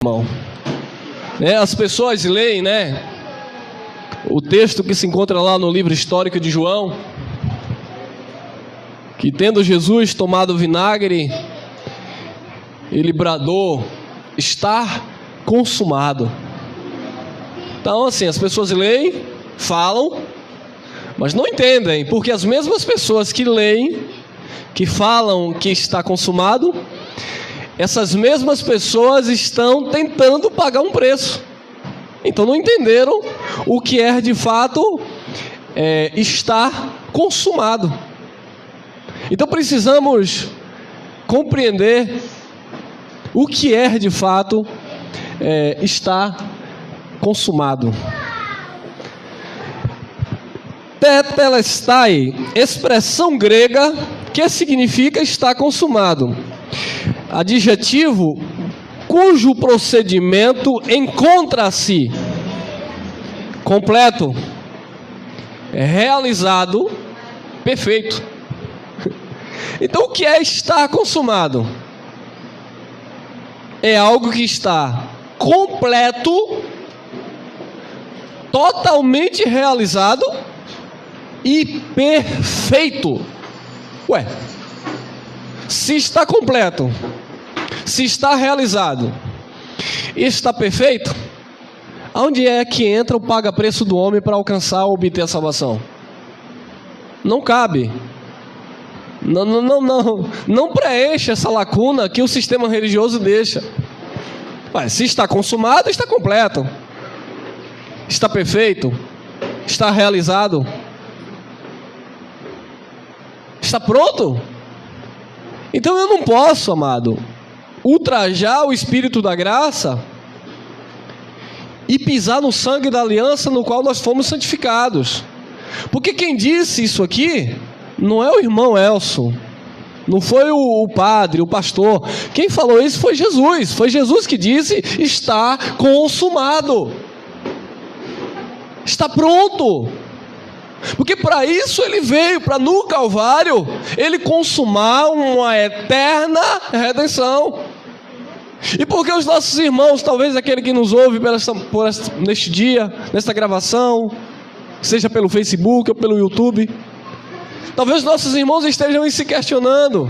irmão. As pessoas leem, o texto que se encontra lá no livro histórico de João, que tendo Jesus tomado vinagre, ele bradou: está consumado. Então, assim, as pessoas leem, falam, mas não entendem, porque as mesmas pessoas que leem, que falam que está consumado, essas mesmas pessoas estão tentando pagar um preço. Então não entenderam o que é de fato estar consumado. Então precisamos compreender o que é de fato estar consumado. Tetelestai, expressão grega que significa estar consumado. Adjetivo cujo procedimento encontra-se completo, realizado, perfeito. Então, o que é estar consumado? É algo que está completo, totalmente realizado e perfeito. Se está completo, se está realizado e está perfeito, onde é que entra o paga-preço do homem para alcançar ou obter a salvação? Não cabe. Não preenche essa lacuna que o sistema religioso deixa. Se está consumado, está completo, está perfeito, está realizado, está pronto. Então eu não posso, amado, ultrajar o Espírito da graça e pisar no sangue da aliança no qual nós fomos santificados. Porque quem disse isso aqui não é o irmão Elson, não foi o padre, o pastor. Quem falou isso foi Jesus. Foi Jesus que disse: está consumado, está pronto. Porque para isso ele veio, para no Calvário ele consumar uma eterna redenção. E porque os nossos irmãos, talvez aquele que nos ouve neste dia, nesta gravação, seja pelo Facebook ou pelo YouTube, talvez nossos irmãos estejam se questionando: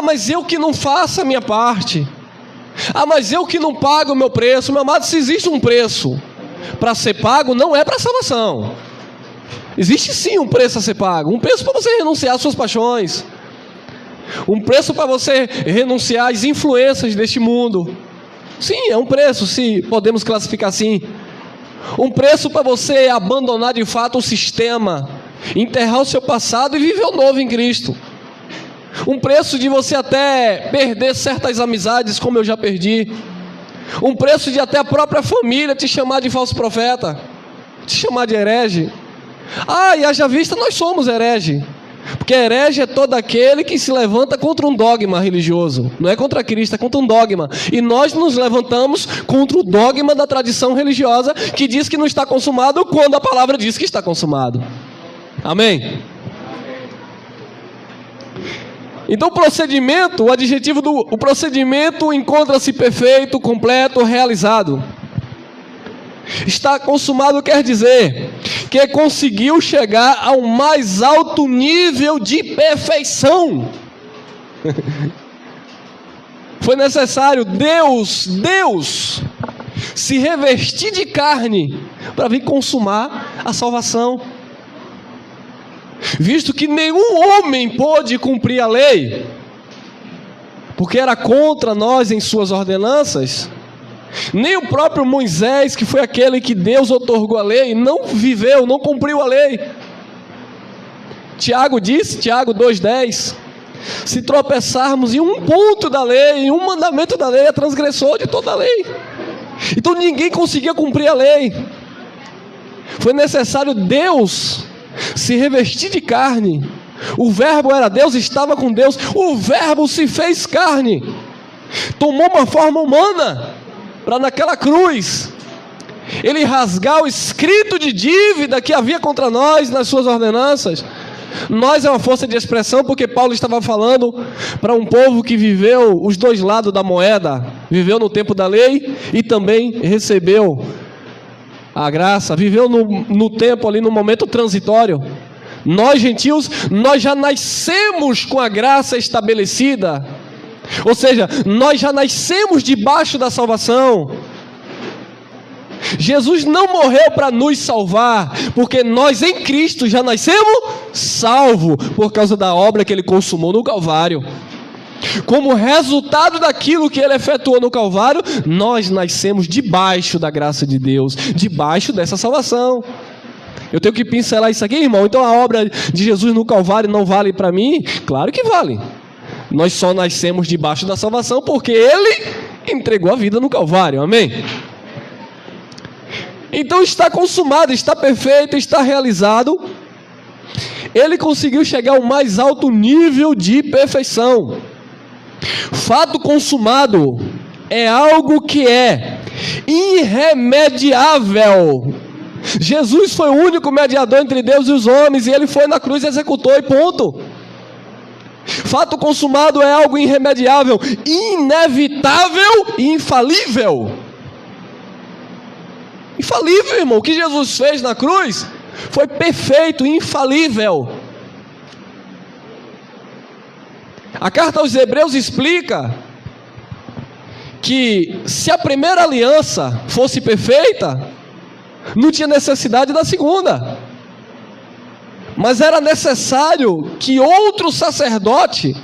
mas eu que não faço a minha parte, mas eu que não pago o meu preço. Meu amado, se existe um preço para ser pago, não é para a salvação. Existe sim um preço a ser pago, um preço para você renunciar às suas paixões, um preço para você renunciar às influências deste mundo. Sim, é um preço, se podemos classificar assim. Um preço para você abandonar de fato o sistema, enterrar o seu passado e viver o novo em Cristo. Um preço de você até perder certas amizades, como eu já perdi. Um preço de até a própria família te chamar de falso profeta, te chamar de herege. E haja vista, nós somos herege. Porque herege é todo aquele que se levanta contra um dogma religioso. Não é contra Cristo, é contra um dogma. E nós nos levantamos contra o dogma da tradição religiosa, que diz que não está consumado, quando a palavra diz que está consumado. Amém? Então o adjetivo o procedimento encontra-se perfeito, completo, realizado. Está consumado quer dizer que conseguiu chegar ao mais alto nível de perfeição. Foi necessário Deus se revestir de carne para vir consumar a salvação. Visto que nenhum homem pôde cumprir a lei, porque era contra nós em suas ordenanças, nem o próprio Moisés, que foi aquele que Deus outorgou a lei, não viveu, não cumpriu a lei. Tiago disse, Tiago 2,10: se tropeçarmos em um ponto da lei, em um mandamento da lei, é transgressor de toda a lei. Então ninguém conseguia cumprir a lei. Foi necessário Deus se revestir de carne. O verbo era Deus, estava com Deus. O verbo se fez carne, tomou uma forma humana, para naquela cruz ele rasgar o escrito de dívida que havia contra nós nas suas ordenanças, Nós é uma força de expressão porque Paulo estava falando para um povo que viveu os dois lados da moeda, viveu no tempo da lei e também recebeu a graça, viveu no tempo ali, no momento transitório. Nós gentios, nós já nascemos com a graça estabelecida, ou seja, nós já nascemos debaixo da salvação. Jesus não morreu para nos salvar, porque nós em Cristo já nascemos salvos por causa da obra que Ele consumou no Calvário. Como resultado daquilo que Ele efetuou no Calvário, nós nascemos debaixo da graça de Deus, debaixo dessa salvação. Eu tenho que pincelar isso aqui, irmão. Então a obra de Jesus no Calvário não vale para mim? Claro que vale. Nós só nascemos debaixo da salvação porque Ele entregou a vida no Calvário, amém? Então está consumado, está perfeito, está realizado. Ele conseguiu chegar ao mais alto nível de perfeição. Fato consumado é algo que é irremediável. Jesus foi o único mediador entre Deus e os homens, e Ele foi na cruz e executou, e ponto. Fato consumado é algo irremediável, inevitável e infalível. Infalível, irmão. O que Jesus fez na cruz foi perfeito, infalível. A carta aos Hebreus explica que se a primeira aliança fosse perfeita, não tinha necessidade da segunda. Mas era necessário que outro sacerdote,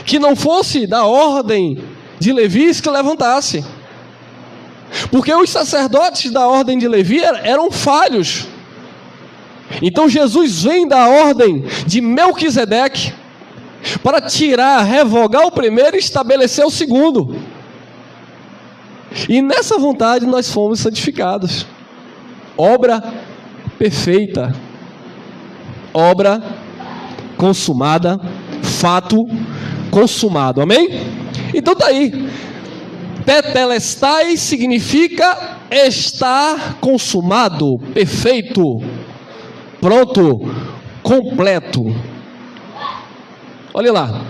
que não fosse da ordem de Levi, que levantasse. Porque os sacerdotes da ordem de Levi eram falhos. Então Jesus vem da ordem de Melquisedeque para tirar, revogar o primeiro e estabelecer o segundo. E nessa vontade nós fomos santificados. Obra perfeita, obra consumada, fato consumado, amém? Então está aí. Tetelestai significa estar consumado, perfeito, pronto, completo. Olha lá,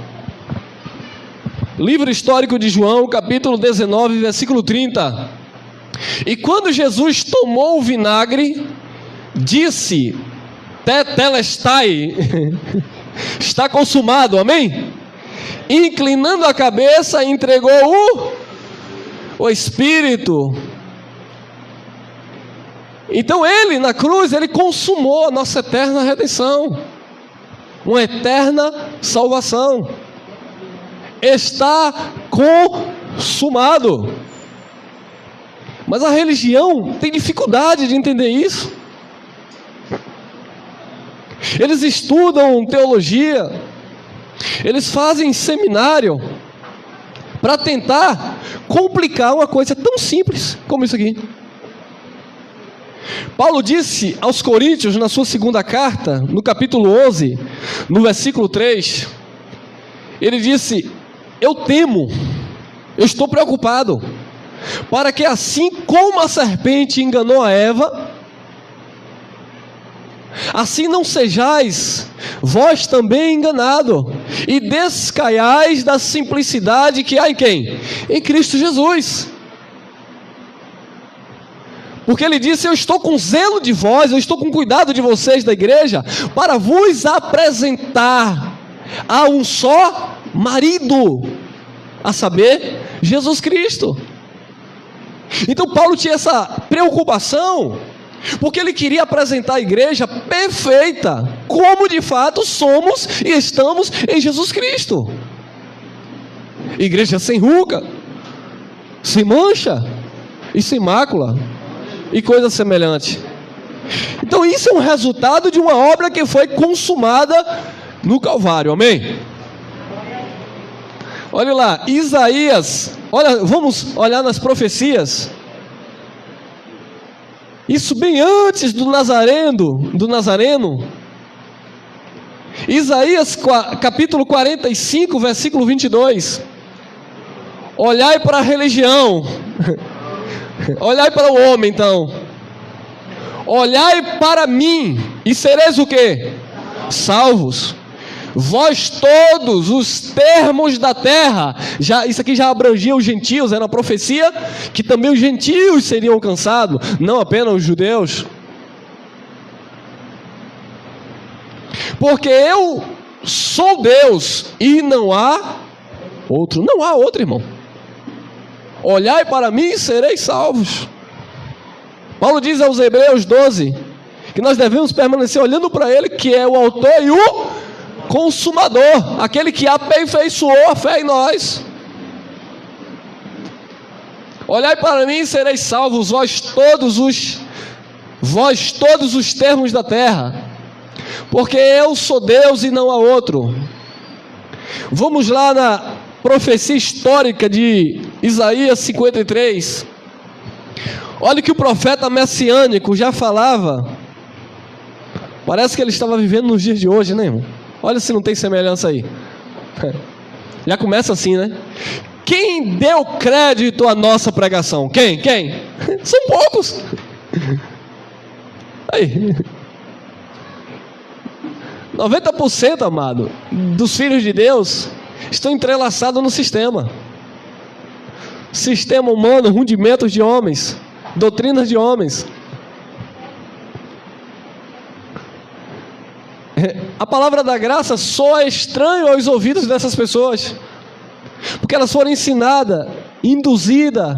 livro histórico de João, capítulo 19, versículo 30. E quando Jesus tomou o vinagre, disse: Tetelestai, está consumado, amém? Inclinando a cabeça, entregou o Espírito. Então Ele na cruz, Ele consumou a nossa eterna redenção, uma eterna salvação. Está consumado. Mas a religião tem dificuldade de entender isso. Eles estudam teologia, eles fazem seminário para tentar complicar uma coisa tão simples como isso aqui. Paulo disse aos Coríntios, na sua segunda carta, no capítulo 11, no versículo 3, ele disse: eu temo, eu estou preocupado, para que assim como a serpente enganou a Eva, assim não sejais vós também enganados, e descaiais da simplicidade que há em quem? Em Cristo Jesus. Porque ele disse: eu estou com zelo de vós, eu estou com cuidado de vocês da igreja, para vos apresentar a um só marido, a saber, Jesus Cristo. Então Paulo tinha essa preocupação, porque ele queria apresentar a igreja perfeita, como de fato somos e estamos em Jesus Cristo. Igreja sem ruga, sem mancha e sem mácula e coisa semelhante. Então isso é um resultado de uma obra que foi consumada no Calvário, amém? Olha lá, Isaías, vamos olhar nas profecias. Isso bem antes do Nazareno. Isaías capítulo 45, versículo 22. Olhai para a religião, olhai para o homem então. Olhai para mim e sereis o quê? salvos. Vós todos os termos da terra. Isso aqui já abrangia os gentios, era uma profecia que também os gentios seriam alcançados, não apenas os judeus. Porque eu sou Deus e não há outro. Não há outro, irmão. Olhai para mim e sereis salvos. Paulo diz aos Hebreus 12 que nós devemos permanecer olhando para Ele, que é o autor e o consumador, aquele que aperfeiçoou a fé em nós. Olhai para mim e sereis salvos, vós todos os termos da terra, porque eu sou Deus e não há outro. Vamos lá na profecia histórica de Isaías 53. Olha que o profeta messiânico já falava. Parece que ele estava vivendo nos dias de hoje, né, irmão? Olha se não tem semelhança aí. Já começa assim, né? Quem deu crédito à nossa pregação? Quem? São poucos. Aí. 90%, amado, dos filhos de Deus estão entrelaçados no sistema. Sistema humano, rudimentos de homens, doutrinas de homens. A palavra da graça soa estranho aos ouvidos dessas pessoas, porque elas foram ensinadas, induzidas,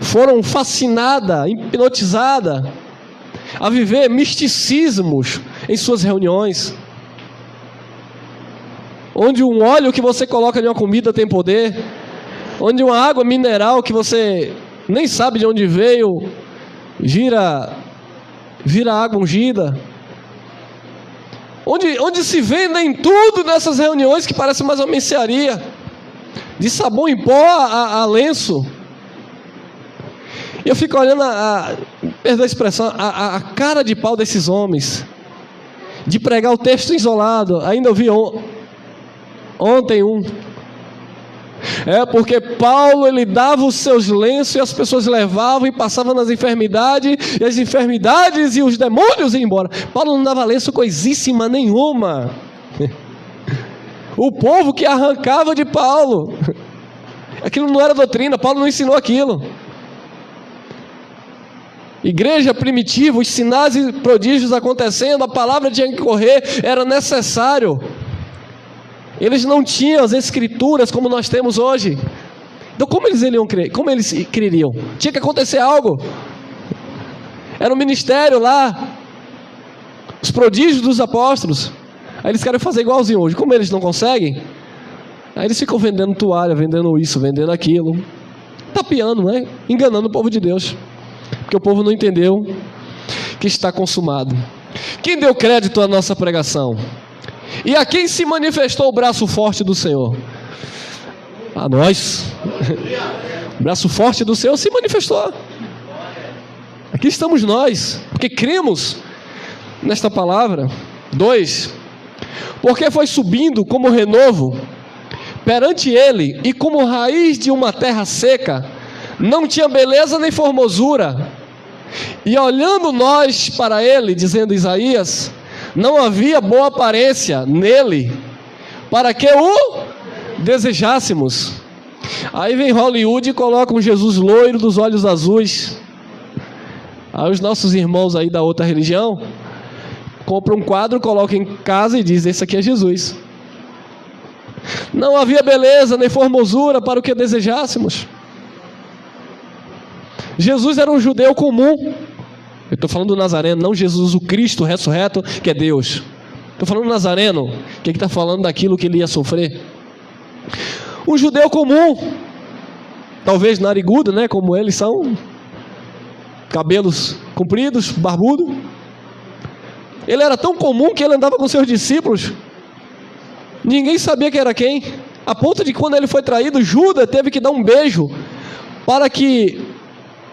foram fascinadas, hipnotizadas a viver misticismos em suas reuniões, onde um óleo que você coloca em uma comida tem poder, onde uma água mineral que você nem sabe de onde veio vira água ungida, onde se vendem tudo nessas reuniões que parece mais uma mercearia, de sabão em pó a lenço. E eu fico olhando perdão a expressão, a cara de pau desses homens, de pregar o texto isolado. Ainda ouvi ontem porque Paulo, ele dava os seus lenços e as pessoas levavam e passavam nas enfermidades, e as enfermidades e os demônios iam embora. Paulo não dava lenço coisíssima nenhuma. O povo que arrancava de Paulo. Aquilo não era doutrina, Paulo não ensinou aquilo. Igreja primitiva, os sinais e prodígios acontecendo, a palavra tinha que correr, era necessário. Eles não tinham as escrituras como nós temos hoje. Então como eles iriam crer? Como eles creriam? Tinha que acontecer algo. Era um ministério lá, os prodígios dos apóstolos. Aí eles querem fazer igualzinho hoje. Como eles não conseguem, aí eles ficam vendendo toalha, vendendo isso, vendendo aquilo, tapeando, né? Enganando o povo de Deus, porque o povo não entendeu que está consumado. Quem deu crédito à nossa pregação? E a quem se manifestou o braço forte do Senhor? A nós. O braço forte do Senhor se manifestou. Aqui estamos nós, porque cremos nesta palavra. 2. Porque foi subindo como renovo perante ele, e como raiz de uma terra seca, não tinha beleza nem formosura. E olhando nós para ele, dizendo Isaías, não havia boa aparência nele, para que o desejássemos. Aí vem Hollywood e coloca um Jesus loiro dos olhos azuis. Aí os nossos irmãos aí da outra religião compram um quadro, colocam em casa e dizem: esse aqui é Jesus. Não havia beleza nem formosura para o que desejássemos. Jesus era um judeu comum. Eu estou falando do Nazareno, não Jesus o Cristo ressurreto, que é Deus. Estou falando do Nazareno, que está falando daquilo que ele ia sofrer. Um judeu comum, talvez narigudo, né, como eles são, cabelos compridos, barbudo. Ele era tão comum que ele andava com seus discípulos, ninguém sabia que era quem, a ponto de quando ele foi traído, Judas teve que dar um beijo para que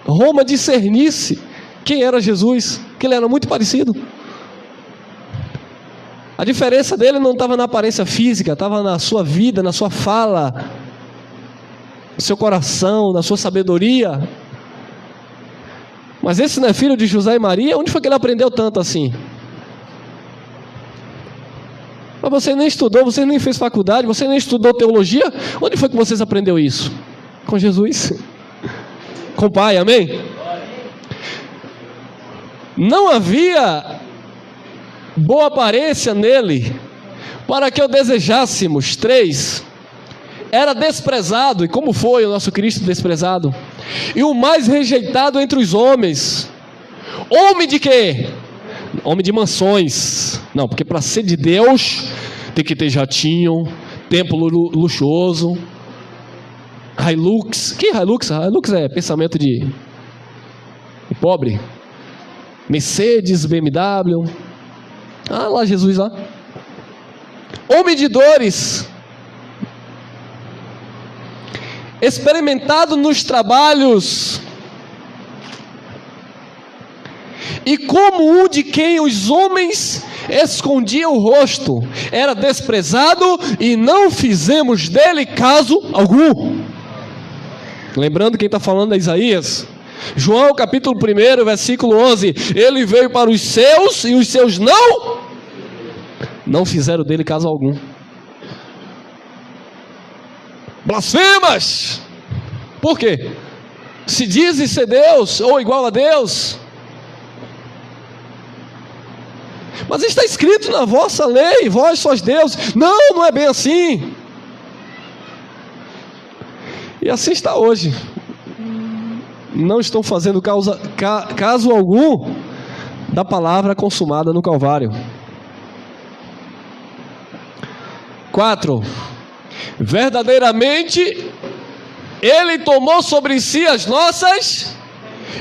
Roma discernisse quem era Jesus, que ele era muito parecido. A diferença dele não estava na aparência física, estava na sua vida, na sua fala, no seu coração, na sua sabedoria. Mas esse não é filho de José e Maria? Onde foi que ele aprendeu tanto assim? Mas você nem estudou, você nem fez faculdade, você nem estudou teologia. Onde foi que vocês aprenderam isso? Com Jesus. Com o Pai, amém? Não havia boa aparência nele para que o desejássemos. 3. Era desprezado. E como foi o nosso Cristo desprezado? E o mais rejeitado entre os homens. Homem de quê? Homem de mansões. Não, porque para ser de Deus tem que ter jatinho, templo luxuoso, Hilux. Que Hilux? Hilux é pensamento de pobre. Mercedes, BMW. Ah, lá Jesus lá. Homem de dores, experimentado nos trabalhos, e como um de quem os homens escondiam o rosto, era desprezado e não fizemos dele caso algum. Lembrando quem está falando é Isaías. João capítulo 1, versículo 11. Ele veio para os seus e os seus não fizeram dele caso algum. Blasfemas! Por quê? Se dizem ser Deus ou igual a Deus. Mas está escrito na vossa lei, vós sois Deus. Não, não é bem assim. E assim está hoje. Não estão fazendo caso algum da palavra consumada no Calvário. 4. Verdadeiramente Ele tomou sobre si as nossas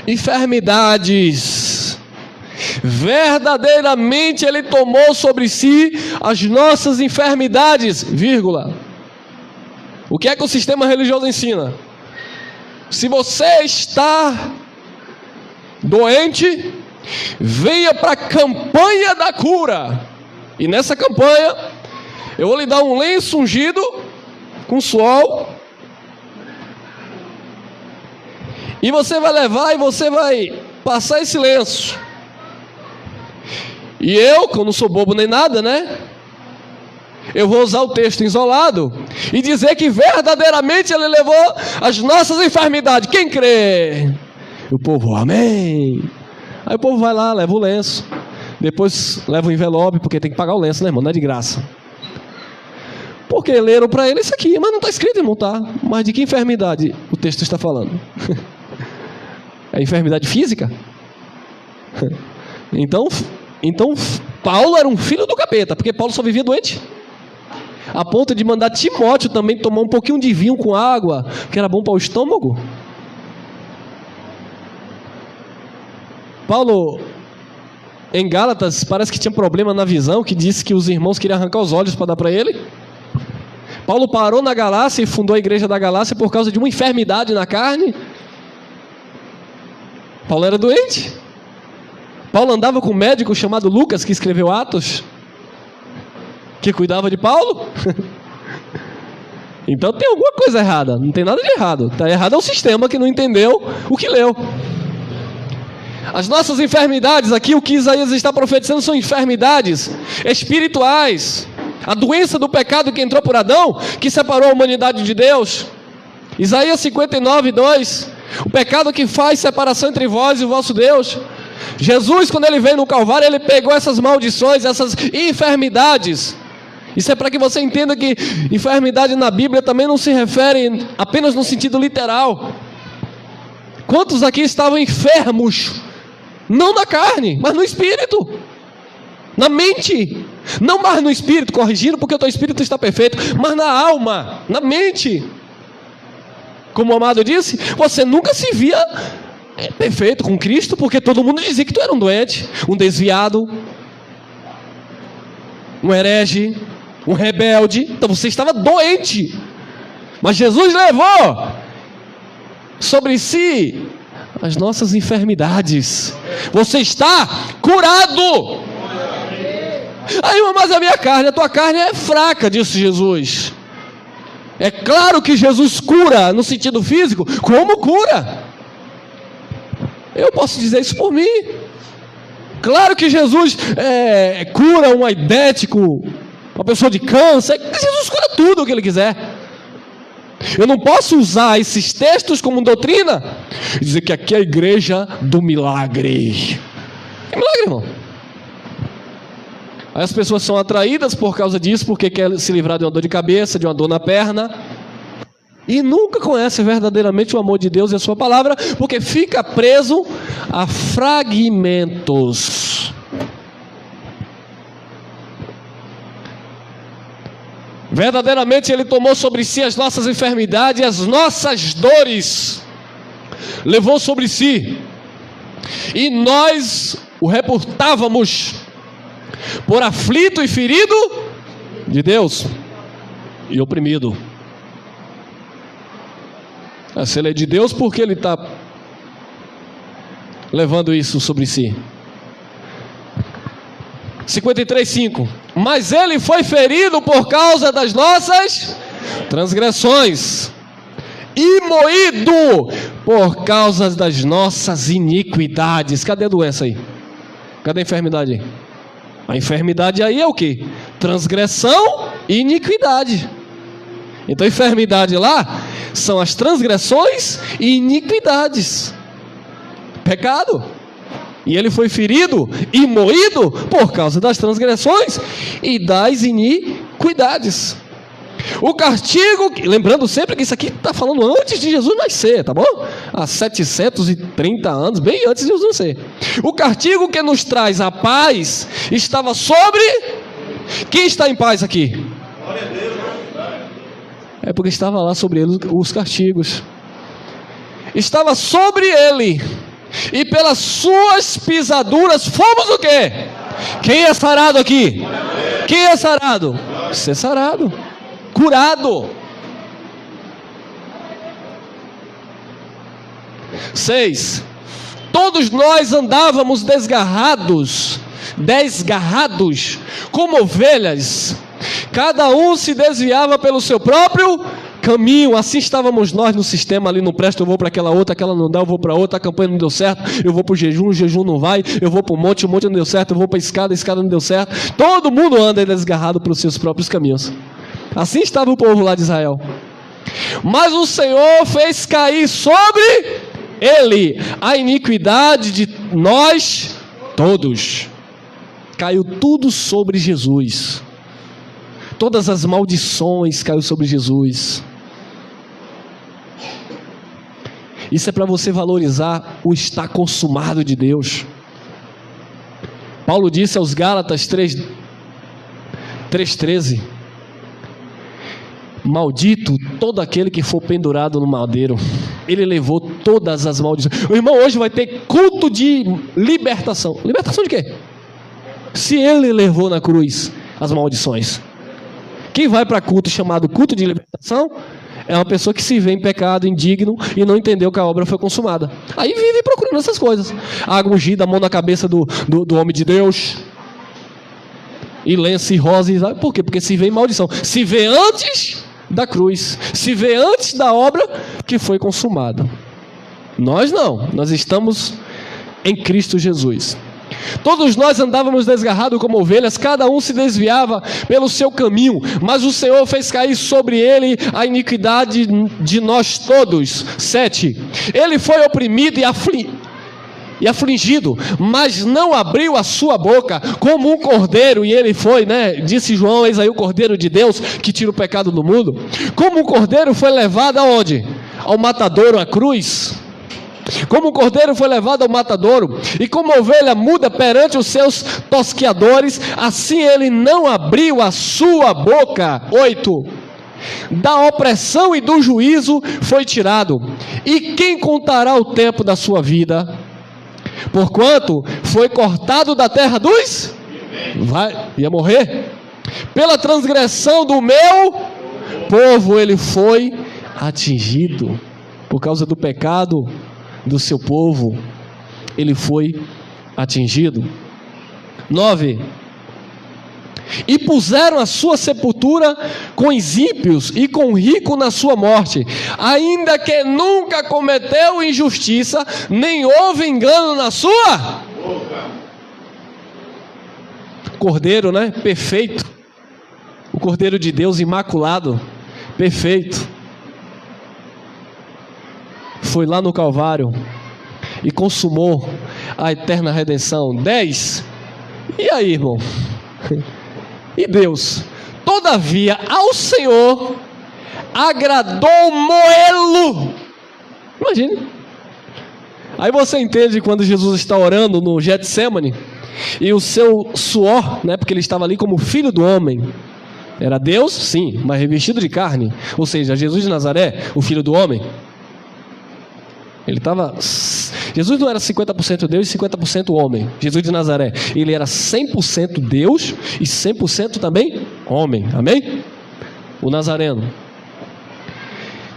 enfermidades. Verdadeiramente Ele tomou sobre si as nossas enfermidades, vírgula. O que é que o sistema religioso ensina? Se você está doente, venha para a campanha da cura. E nessa campanha, eu vou lhe dar um lenço ungido com suor. E você vai levar e você vai passar esse lenço. E eu, que eu não sou bobo nem nada, né? Eu vou usar o texto isolado e dizer que verdadeiramente Ele levou as nossas enfermidades. Quem crê? E o povo, amém. Aí o povo vai lá, leva o lenço. Depois leva o envelope, porque tem que pagar o lenço, né, irmão? Não é de graça. Porque leram para ele isso aqui, mas não está escrito, irmão, tá? Mas de que enfermidade o texto está falando? É enfermidade física? Então Paulo era um filho do capeta, porque Paulo só vivia doente. A ponto de mandar Timóteo também tomar um pouquinho de vinho com água, que era bom para o estômago. Paulo, em Gálatas, parece que tinha problema na visão, que disse que os irmãos queriam arrancar os olhos para dar para ele. Paulo parou na Galácia e fundou a igreja da Galácia por causa de uma enfermidade na carne. Paulo era doente. Paulo andava com um médico chamado Lucas, que escreveu Atos, que cuidava de Paulo. Então tem alguma coisa errada. Não tem nada de errado. Está errado é o sistema que não entendeu o que leu. As nossas enfermidades aqui, o que Isaías está profetizando, são enfermidades espirituais. A doença do pecado que entrou por Adão, que separou a humanidade de Deus. Isaías 59, 2. O pecado que faz separação entre vós e o vosso Deus. Jesus, quando Ele veio no Calvário, Ele pegou essas maldições, essas enfermidades. Isso é para que você entenda que enfermidade na Bíblia também não se refere apenas no sentido literal. Quantos aqui estavam enfermos? Não na carne, mas no espírito, na mente. Não mais no espírito, corrigindo, porque o teu espírito está perfeito, mas na alma, na mente. Como o amado disse, você nunca se via perfeito com Cristo, porque todo mundo dizia que tu era um doente, um desviado, um herege, um rebelde. Então você estava doente, mas Jesus levou sobre si as nossas enfermidades. Você está curado. Aí, mas a minha carne, a tua carne é fraca, disse Jesus. É claro que Jesus cura no sentido físico. Como cura? Eu posso dizer isso por mim. Claro que Jesus cura um aidético, uma pessoa de câncer. Jesus cura tudo o que Ele quiser. Eu não posso usar esses textos como doutrina e dizer que aqui é a igreja do milagre. Que milagre, irmão? Aí as pessoas são atraídas por causa disso, porque quer se livrar de uma dor de cabeça, de uma dor na perna, e nunca conhece verdadeiramente o amor de Deus e a sua palavra, porque fica preso a fragmentos. Verdadeiramente Ele tomou sobre si as nossas enfermidades e as nossas dores, levou sobre si, e nós o reportávamos por aflito e ferido de Deus e oprimido. Se Ele é de Deus, por que Ele está levando isso sobre si? 53:5. Mas Ele foi ferido por causa das nossas transgressões e moído por causa das nossas iniquidades. Cadê a doença aí? Cadê a enfermidade aí? A enfermidade aí é o que? Transgressão e iniquidade. Então a enfermidade lá são as transgressões e iniquidades. Pecado. E Ele foi ferido e moído por causa das transgressões e das iniquidades. O castigo, lembrando sempre que isso aqui está falando antes de Jesus nascer, tá bom? Há 730 anos, bem antes de Jesus nascer. O castigo que nos traz a paz estava sobre... Quem está em paz aqui? É porque estava lá sobre ele os castigos. Estava sobre ele, e pelas suas pisaduras fomos o quê? Quem é sarado aqui? Quem é sarado? Ser sarado, curado. 6. Todos nós andávamos desgarrados, como ovelhas. Cada um se desviava pelo seu próprio caminho. Assim estávamos nós no sistema ali. Não presta, eu vou para aquela outra, aquela não dá, eu vou para outra, a campanha não deu certo, eu vou para o jejum não vai, eu vou para o monte não deu certo, eu vou para a escada não deu certo. Todo mundo anda desgarrado pelos seus próprios caminhos. Assim estava o povo lá de Israel. Mas o Senhor fez cair sobre ele a iniquidade de nós todos. Caiu tudo sobre Jesus. Todas as maldições caiu sobre Jesus. Isso é para você valorizar o está consumado de Deus. Paulo disse aos Gálatas 3:13: maldito todo aquele que for pendurado no madeiro. Ele levou todas as maldições. O irmão hoje vai ter culto de libertação. Libertação de quê? Se ele levou na cruz as maldições. Quem vai para culto chamado culto de libertação é uma pessoa que se vê em pecado, indigno, e não entendeu que a obra foi consumada. Aí vive procurando essas coisas. Água ungida, a mão na cabeça do homem de Deus, e lenço e rosa. Por quê? Porque se vê em maldição. Se vê antes da cruz, se vê antes da obra que foi consumada. Nós não, nós estamos em Cristo Jesus. Todos nós andávamos desgarrados como ovelhas, cada um se desviava pelo seu caminho, mas o Senhor fez cair sobre ele a iniquidade de nós todos. 7. Ele foi oprimido e afligido, mas não abriu a sua boca, como um cordeiro. E ele foi, disse João, eis aí o cordeiro de Deus, que tira o pecado do mundo. Como um cordeiro foi levado aonde? Ao matadouro, à cruz. Como o cordeiro foi levado ao matadouro, e como a ovelha muda perante os seus tosqueadores, assim ele não abriu a sua boca. 8. Da opressão e do juízo foi tirado. E quem contará o tempo da sua vida? Porquanto foi cortado da terra dos... ia morrer. Pela transgressão do meu povo ele foi atingido. Por causa do pecado do seu povo ele foi atingido. 9. E puseram a sua sepultura com os ímpios e com o rico na sua morte, ainda que nunca cometeu injustiça, nem houve engano na sua boca. Cordeiro, perfeito, o Cordeiro de Deus imaculado, perfeito, foi lá no Calvário e consumou a eterna redenção. 10. E aí, irmão? E Deus? Todavia, ao Senhor agradou moê-lo. Imagine. Aí você entende quando Jesus está orando no Getsemane e o seu suor, né, porque ele estava ali como filho do homem. Era Deus, sim, mas revestido de carne. Ou seja, Jesus de Nazaré, o filho do homem. Ele estava... Jesus não era 50% Deus e 50% homem. Jesus de Nazaré, ele era 100% Deus e 100% também homem. Amém? O Nazareno.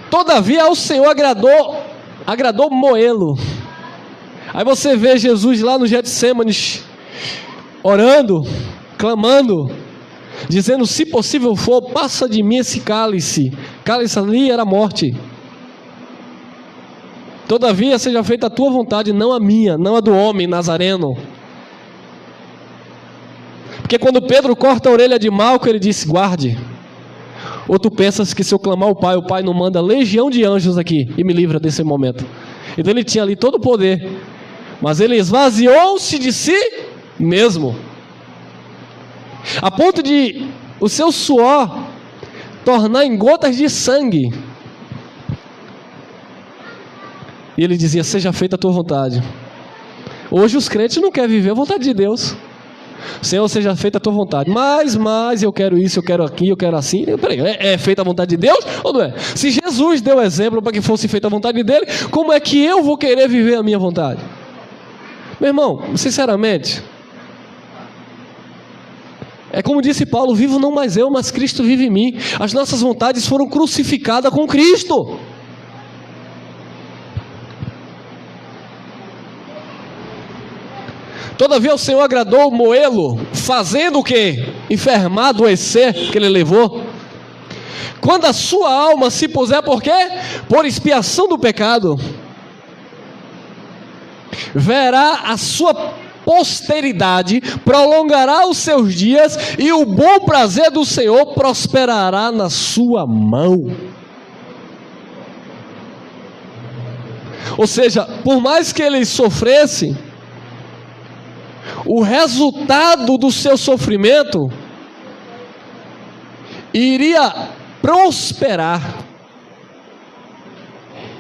Todavia ao Senhor agradou moê-lo. Aí você vê Jesus lá no Getsemane orando, clamando, dizendo: se possível for, passa de mim esse cálice. Cálice ali era a morte. Todavia seja feita a tua vontade, não a minha, não a do homem nazareno. Porque quando Pedro corta a orelha de Malco, ele disse: guarde. Ou tu pensas que se eu clamar o Pai não manda legião de anjos aqui e me livra desse momento? Então ele tinha ali todo o poder, mas ele esvaziou-se de si mesmo, a ponto de o seu suor tornar em gotas de sangue. E ele dizia: seja feita a tua vontade. Hoje os crentes não querem viver a vontade de Deus. Senhor, seja feita a tua vontade. Mas eu quero isso, eu quero aqui, eu quero assim. Peraí, é feita a vontade de Deus ou não é? Se Jesus deu exemplo para que fosse feita a vontade dele, como é que eu vou querer viver a minha vontade? Meu irmão, sinceramente, é como disse Paulo: vivo não mais eu, mas Cristo vive em mim. As nossas vontades foram crucificadas com Cristo. Todavia o Senhor agradou moê-lo, fazendo o quê? Enfermar, adoecer, que ele levou. Quando a sua alma se puser, por quê? Por expiação do pecado, verá a sua posteridade, prolongará os seus dias, e o bom prazer do Senhor prosperará na sua mão. Ou seja, por mais que ele sofresse, o resultado do seu sofrimento iria prosperar,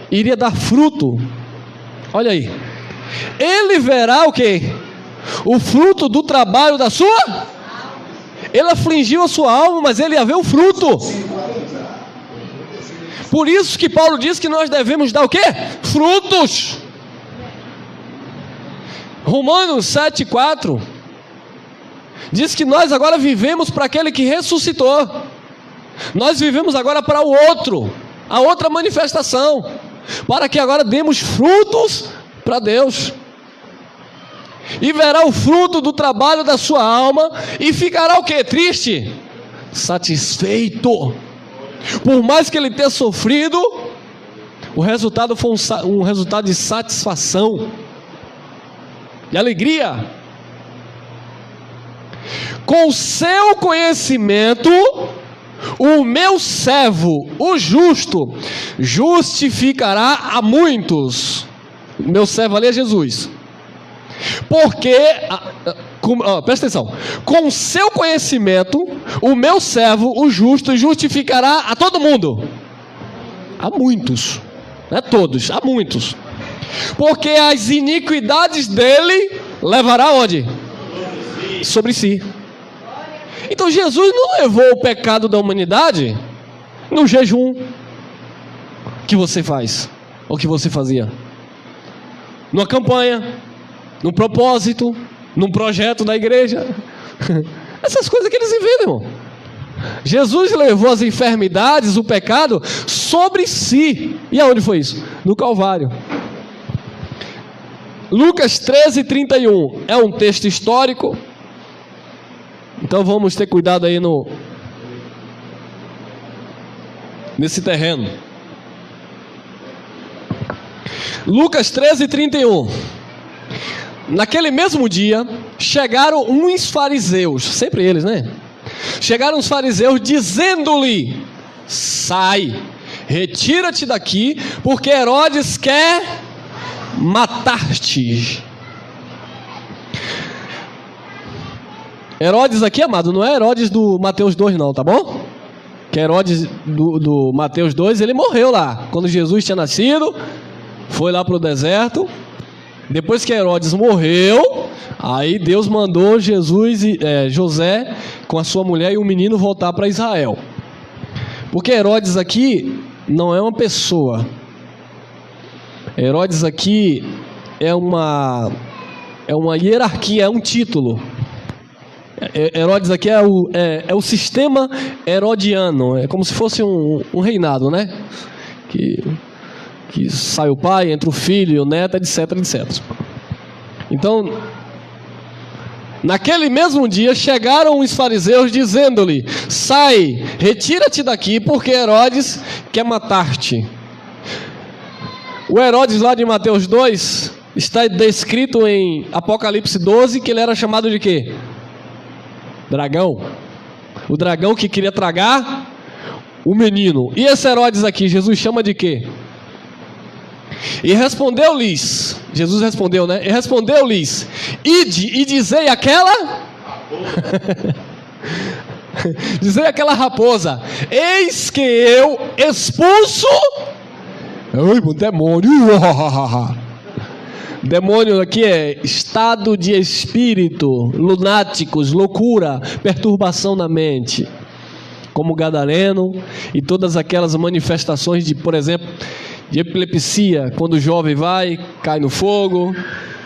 iria dar fruto. Olha aí, ele verá o quê? O fruto do trabalho da sua. Ele afligiu a sua alma, mas ele ia ver o fruto. Por isso que Paulo diz que nós devemos dar o quê? Frutos. Romanos 7,4 diz que nós agora vivemos para aquele que ressuscitou. Nós vivemos agora para o outro, a outra manifestação, para que agora demos frutos para Deus. E verá o fruto do trabalho da sua alma e ficará o quê? Triste? Satisfeito. Por mais que ele tenha sofrido, o resultado foi um resultado de satisfação, de alegria. Com seu conhecimento, o meu servo, o justo, justificará a muitos. O meu servo ali é Jesus. Porque, presta atenção, com seu conhecimento, o meu servo, o justo, justificará a todo mundo. A muitos, não é todos, a muitos. Porque as iniquidades dele levará onde? Sobre si. Então Jesus não levou o pecado da humanidade no jejum que você faz, ou que você fazia, numa campanha, num propósito, num projeto da igreja. Essas coisas que eles inventam, irmão. Jesus levou as enfermidades, o pecado sobre si. E aonde foi isso? No Calvário. Lucas 13:31 é um texto histórico, então vamos ter cuidado aí nesse terreno. Lucas 13:31. Naquele mesmo dia chegaram uns fariseus, sempre eles, né? chegaram os fariseus dizendo-lhe: sai, retira-te daqui, porque Herodes quer matar-te. Herodes aqui, amado, não é Herodes do Mateus 2 não, tá bom? Que Herodes do Mateus 2, ele morreu lá, quando Jesus tinha nascido, foi lá para o deserto. Depois que Herodes morreu, aí Deus mandou José com a sua mulher e o menino voltar para Israel. Porque Herodes aqui não é uma pessoa. Herodes aqui é uma hierarquia, é um título. Herodes aqui é o sistema herodiano, é como se fosse um reinado, né? Que sai o pai, entra o filho, o neto, etc, etc. Então, naquele mesmo dia, chegaram os fariseus dizendo-lhe: sai, retira-te daqui, porque Herodes quer matar-te. O Herodes lá de Mateus 2, está descrito em Apocalipse 12, que ele era chamado de quê? Dragão. O dragão que queria tragar o menino. E esse Herodes aqui, Jesus chama de quê? E respondeu-lhes, Jesus respondeu, né? E respondeu-lhes: ide e dizei aquela dizei aquela raposa: eis que eu expulso demônio. Demônio aqui é estado de espírito, lunáticos, loucura, perturbação na mente, como gadareno e todas aquelas manifestações de, por exemplo, de epilepsia, quando o jovem vai, cai no fogo,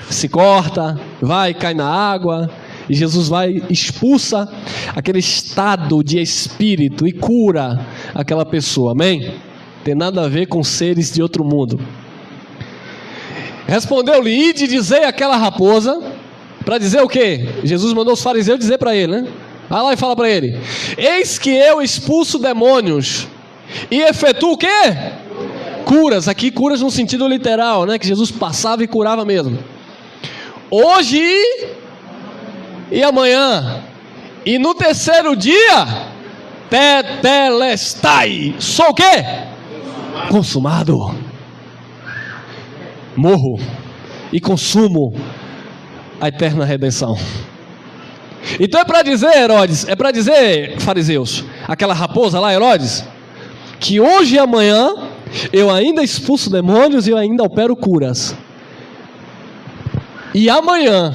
se corta, vai, cai na água, e Jesus vai, expulsa aquele estado de espírito e cura aquela pessoa, amém? Tem nada a ver com seres de outro mundo. Respondeu-lhe: ide dizei aquela raposa, para dizer o quê? Jesus mandou os fariseus dizer para ele, né? Vai lá e fala para ele: eis que eu expulso demônios e efetuo o quê? Curas, aqui curas no sentido literal, né? Que Jesus passava e curava mesmo. Hoje e amanhã, e no terceiro dia, tetelestai, sou o quê? Consumado. Morro e consumo a eterna redenção. Então é para dizer, Herodes, é para dizer, fariseus, aquela raposa lá, Herodes, que hoje e amanhã eu ainda expulso demônios e eu ainda opero curas. E amanhã,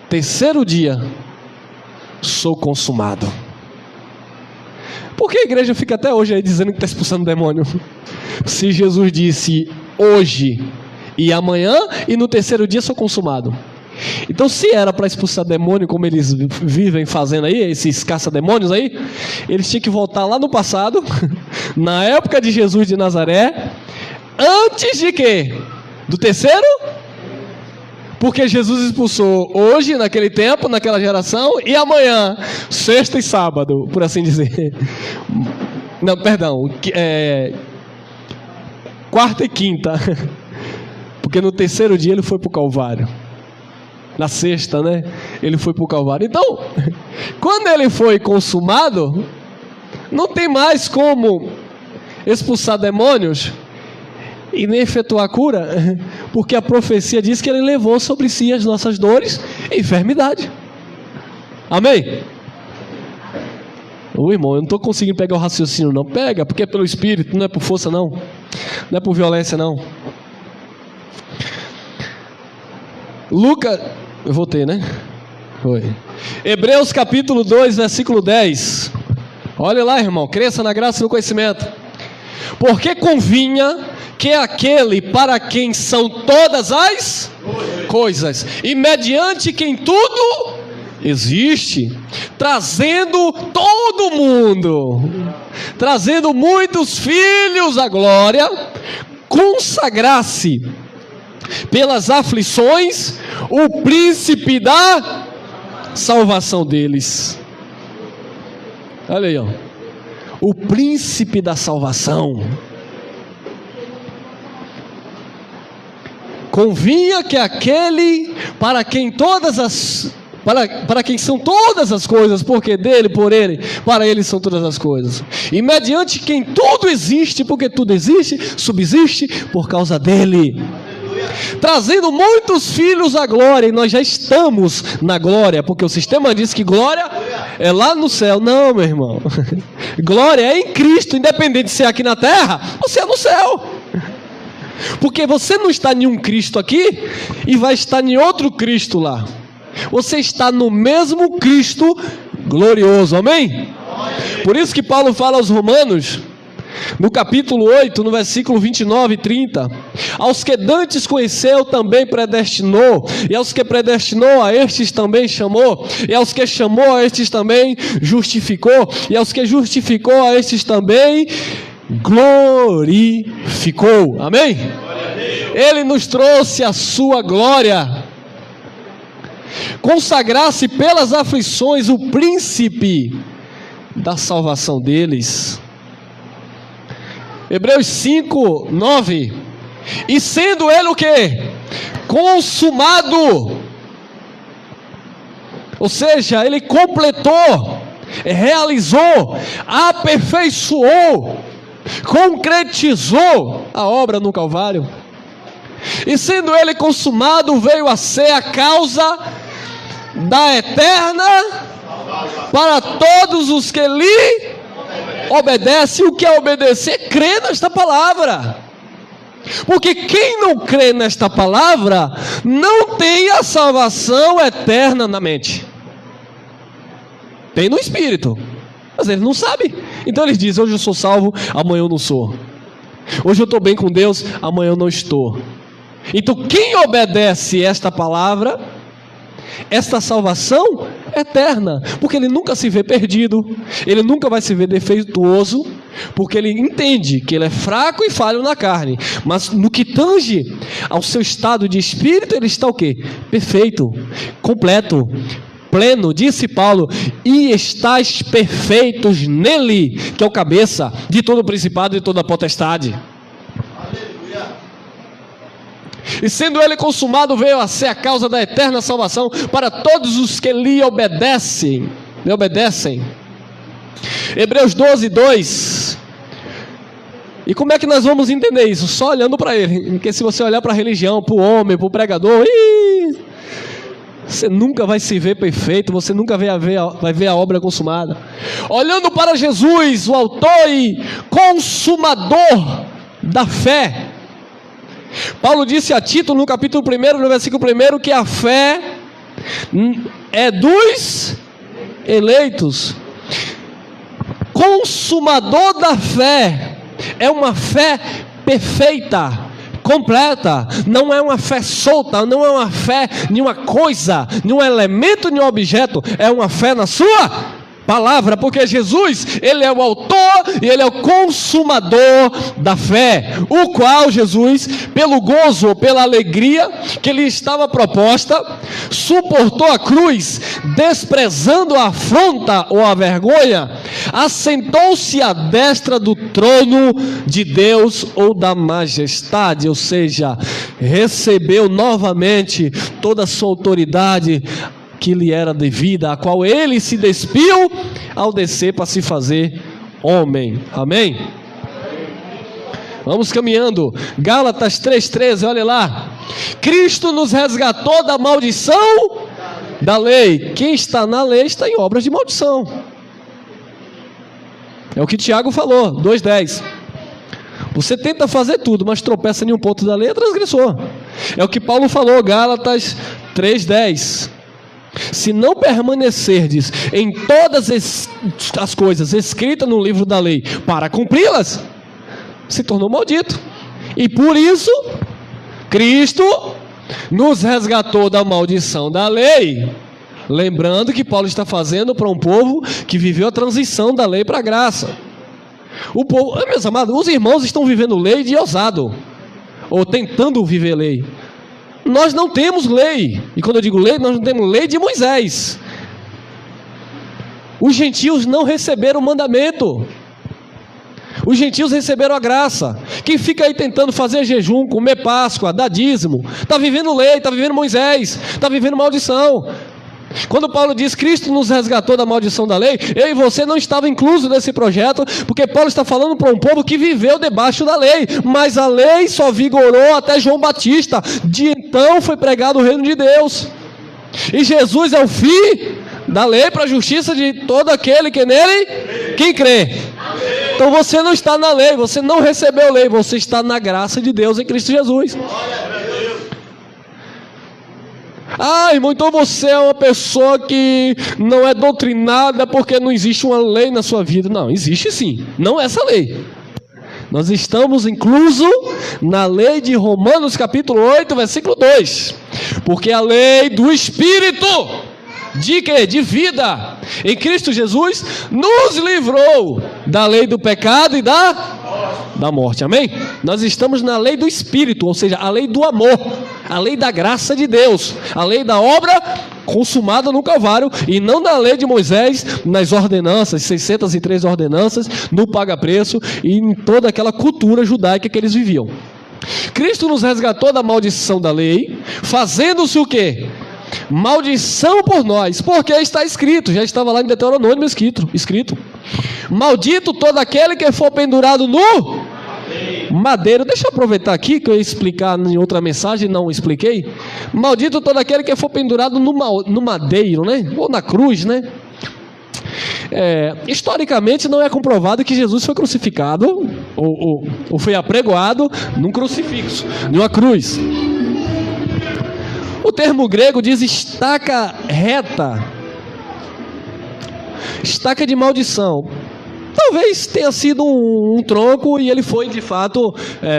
terceiro dia, sou consumado. Por que a igreja fica até hoje aí dizendo que está expulsando demônio? Se Jesus disse hoje e amanhã, e no terceiro dia sou consumado. Então, se era para expulsar demônio, como eles vivem fazendo aí, esses caça-demônios aí, eles tinham que voltar lá no passado, na época de Jesus de Nazaré, antes de quê? Do terceiro? Porque Jesus expulsou hoje, naquele tempo, naquela geração, e amanhã, sexta e sábado, por assim dizer. Não, perdão, quarta e quinta, porque no terceiro dia ele foi para o Calvário. Na sexta, né? Ele foi para o Calvário. Então, quando ele foi consumado, não tem mais como expulsar demônios e nem efetuar a cura, porque a profecia diz que ele levou sobre si as nossas dores e enfermidade. Amém? Ô irmão, eu não estou conseguindo pegar o raciocínio não. Pega, porque é pelo Espírito, não é por força não. Não é por violência não. Lucas, eu voltei, né? Foi. Hebreus capítulo 2, versículo 10. Olha lá, irmão, cresça na graça e no conhecimento. Porque convinha que aquele para quem são todas as coisas, e mediante quem tudo existe, trazendo todo mundo, trazendo muitos filhos à glória, consagrasse pelas aflições o príncipe da salvação deles. Olha aí, ó. O príncipe da salvação. Convinha que aquele para quem todas as para quem são todas as coisas, porque dele, por ele, para ele são todas as coisas. E mediante quem tudo existe, porque tudo existe, subsiste por causa dele. Trazendo muitos filhos à glória, e nós já estamos na glória, porque o sistema diz que glória é lá no céu. Não, meu irmão, glória é em Cristo, independente de ser aqui na terra ou se é no céu, porque você não está em um Cristo aqui e vai estar em outro Cristo lá. Você está no mesmo Cristo glorioso, amém? Por isso que Paulo fala aos Romanos, no capítulo 8, no versículo 29 e 30, aos que dantes conheceu também predestinou, e aos que predestinou a estes também chamou, e aos que chamou a estes também justificou, e aos que justificou a estes também glorificou, amém? Ele nos trouxe a sua glória, consagrasse pelas aflições o príncipe da salvação deles. Hebreus 5, 9. E sendo ele o que? Consumado. Ou seja, ele completou, realizou, aperfeiçoou, concretizou a obra no Calvário. E sendo ele consumado, veio a ser a causa da eterna para todos os que lhe obedecem. O que é obedecer? Crer nesta palavra. Porque quem não crê nesta palavra não tem a salvação eterna na mente. Tem no espírito, mas ele não sabe. Então ele diz: hoje eu sou salvo, amanhã eu não sou. Hoje eu estou bem com Deus, amanhã eu não estou. Então quem obedece esta palavra, esta salvação eterna, porque ele nunca se vê perdido, ele nunca vai se ver defeituoso, porque ele entende que ele é fraco e falho na carne, mas no que tange ao seu estado de espírito, ele está o quê? Perfeito, completo, pleno. Disse Paulo: e estáis perfeitos nele, que é o cabeça de todo o principado e de toda a potestade. E sendo ele consumado, veio a ser a causa da eterna salvação para todos os que lhe obedecem. Hebreus 12, 2. E como é que nós vamos entender isso? Só olhando para ele. Porque se você olhar para a religião, para o homem, para o pregador, você nunca vai se ver perfeito, você nunca vai ver a obra consumada. Olhando para Jesus, o autor e consumador da fé. Paulo disse a Tito no capítulo 1, no versículo 1, que a fé é dos eleitos. Consumador da fé é uma fé perfeita, completa. Não é uma fé solta, não é uma fé em uma coisa, em um elemento, em um objeto. É uma fé na sua palavra, porque Jesus, ele é o autor e ele é o consumador da fé, o qual Jesus, pelo gozo, pela alegria que lhe estava proposta, suportou a cruz, desprezando a afronta ou a vergonha, assentou-se à destra do trono de Deus ou da majestade, ou seja, recebeu novamente toda a sua autoridade que lhe era devida, a qual ele se despiu ao descer para se fazer homem. Amém? Vamos caminhando. Gálatas 3,13, olha lá. Cristo nos resgatou da maldição da lei. Quem está na lei está em obras de maldição. É o que Tiago falou, 2,10. Você tenta fazer tudo, mas tropeça em um ponto da lei, é transgressor. É o que Paulo falou, Gálatas 3,10. Se não permanecerdes em todas as coisas escritas no livro da lei para cumpri-las, se tornou maldito. E por isso Cristo nos resgatou da maldição da lei. Lembrando que Paulo está fazendo para um povo que viveu a transição da lei para a graça. O povo, meus amados, os irmãos estão vivendo lei de ousado, ou tentando viver lei. Nós não temos lei, e quando eu digo lei, nós não temos lei de Moisés. Os gentios não receberam o mandamento, os gentios receberam a graça. Quem fica aí tentando fazer jejum, comer Páscoa, dar dízimo, está vivendo lei, está vivendo Moisés, está vivendo maldição. Quando Paulo diz Cristo nos resgatou da maldição da lei, eu e você não estavam inclusos nesse projeto, porque Paulo está falando para um povo que viveu debaixo da lei, mas a lei só vigorou até João Batista. De então foi pregado o reino de Deus, e Jesus é o fim da lei para a justiça de todo aquele que nele, quem crê. Então você não está na lei, você não recebeu lei, você está na graça de Deus em Cristo Jesus. Ah, irmão, então você é uma pessoa que não é doutrinada porque não existe uma lei na sua vida. Não, existe sim, não essa lei. Nós estamos inclusos na lei de Romanos capítulo 8, versículo 2. Porque a lei do Espírito, de quê? De vida, em Cristo Jesus, nos livrou da lei do pecado e da morte, amém? Nós estamos na lei do Espírito, ou seja, a lei do amor, a lei da graça de Deus, a lei da obra consumada no Calvário, e não na lei de Moisés, nas ordenanças, 603 ordenanças, no paga-preço e em toda aquela cultura judaica que eles viviam. Cristo nos resgatou da maldição da lei, fazendo-se o quê? Maldição por nós, porque está escrito, já estava lá em Deuteronômio escrito: maldito todo aquele que for pendurado no madeiro. Deixa eu aproveitar aqui que eu ia explicar em outra mensagem, não expliquei. Maldito todo aquele que for pendurado no madeiro, né? Ou na cruz, né? Historicamente não é comprovado que Jesus foi crucificado ou foi apregoado num crucifixo, numa cruz. O termo grego diz estaca reta, estaca de maldição. Talvez tenha sido um tronco e ele foi de fato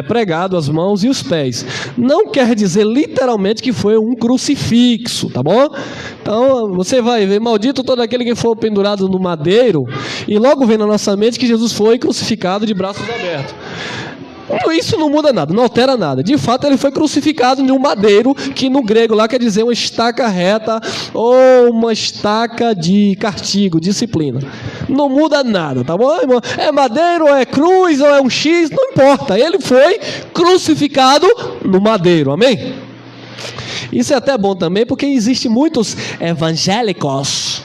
pregado as mãos e os pés. Não quer dizer literalmente que foi um crucifixo, tá bom? Então você vai ver, maldito todo aquele que for pendurado no madeiro, e logo vem na nossa mente que Jesus foi crucificado de braços abertos. Isso não muda nada, não altera nada. De fato ele foi crucificado em um madeiro, que no grego lá quer dizer uma estaca reta ou uma estaca de castigo, disciplina. Não muda nada, tá bom, irmão? É madeiro, ou é cruz, ou é um X, não importa. Ele foi crucificado no madeiro, amém? Isso é até bom também, porque existem muitos evangélicos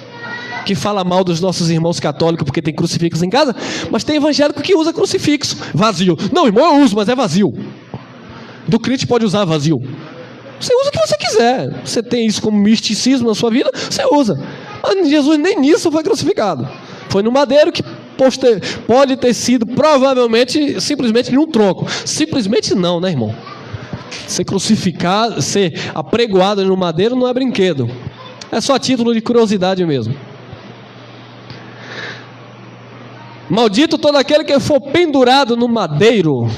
que fala mal dos nossos irmãos católicos porque tem crucifixo em casa, mas tem evangélico que usa crucifixo vazio. Não, irmão, eu uso, mas é vazio. Do crente pode usar vazio. Você usa o que você quiser. Você tem isso como misticismo na sua vida, você usa. Mas Jesus nem nisso foi crucificado. Foi no madeiro, que pode ter sido provavelmente simplesmente em um tronco. Simplesmente não, né, irmão? Ser crucificado, ser apregoado no madeiro não é brinquedo. É só título de curiosidade mesmo. Maldito todo aquele que for pendurado no madeiro.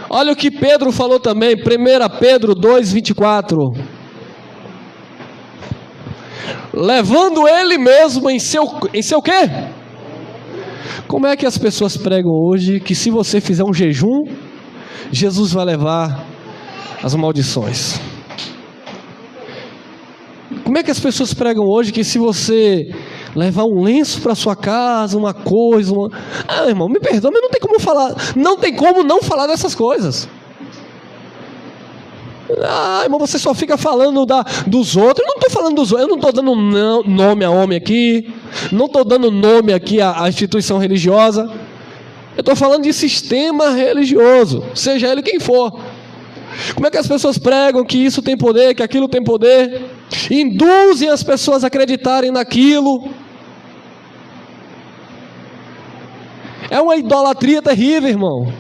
Olha o que Pedro falou também, 1 Pedro 2:24. Levando ele mesmo em seu quê? Como é que as pessoas pregam hoje que se você fizer um jejum, Jesus vai levar as maldições? Como é que as pessoas pregam hoje que se você levar um lenço para sua casa, uma coisa, Ah, irmão, me perdoa, mas não tem como falar, não tem como não falar dessas coisas. Ah, irmão, você só fica falando dos outros. Eu não estou falando dos outros, eu não estou dando nome a homem aqui, não estou dando nome aqui à instituição religiosa. Eu estou falando de sistema religioso, seja ele quem for. Como é que as pessoas pregam que isso tem poder, que aquilo tem poder? Induzem as pessoas a acreditarem naquilo. É uma idolatria terrível, irmão.